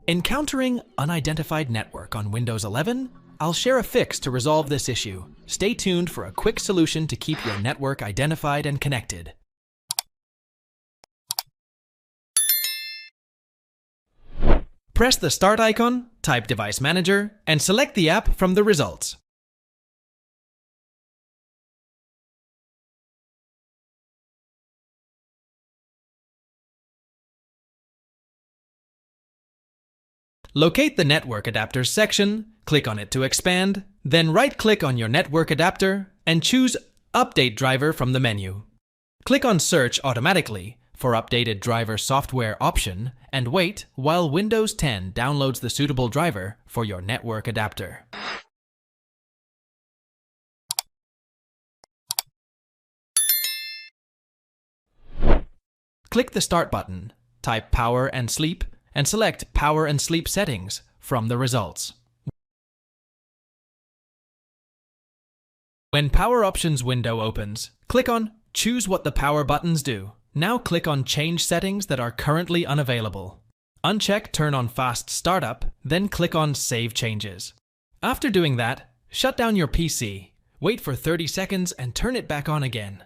Encountering unidentified network on Windows 11? I'll share a fix to resolve this issue. Stay tuned for a quick solution to keep your network identified and connected. Press the Start icon, type Device Manager, and select the app from the results. Locate the Network Adapters section, click on it to expand, then right-click on your network adapter and choose Update Driver from the menu. Click on Search automatically for updated driver software option and wait while Windows 10 downloads the suitable driver for your network adapter. Click the Start button, type Power and Sleep, and select Power and Sleep Settings from the results. When Power Options window opens, click on Choose what the power buttons do. Now click on Change settings that are currently unavailable. Uncheck Turn on Fast Startup, then click on Save Changes. After doing that, shut down your PC, wait for 30 seconds and turn it back on again.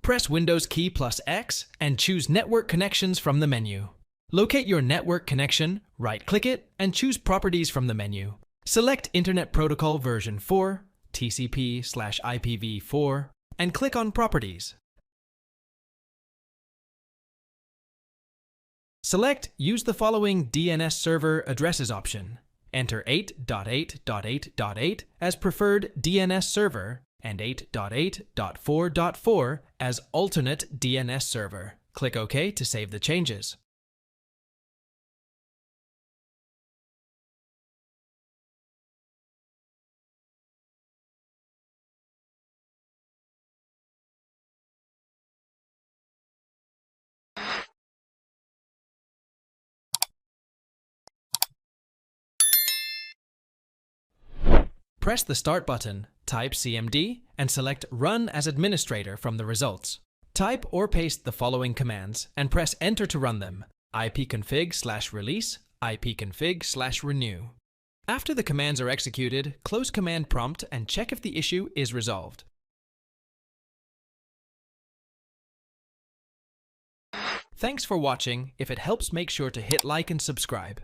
Press Windows key plus X and choose Network Connections from the menu. Locate your network connection, right-click it, and choose Properties from the menu. Select Internet Protocol version 4, TCP/IPv4, and click on Properties. Select Use the following DNS Server addresses option. Enter 8.8.8.8 as preferred DNS server and 8.8.4.4 as alternate DNS server. Click OK to save the changes. Press the Start button, type CMD, and select Run as Administrator from the results. Type or paste the following commands and press Enter to run them: ipconfig/release, ipconfig/renew. After the commands are executed, close Command Prompt and check if the issue is resolved. Thanks for watching. If it helps, make sure to hit like and subscribe.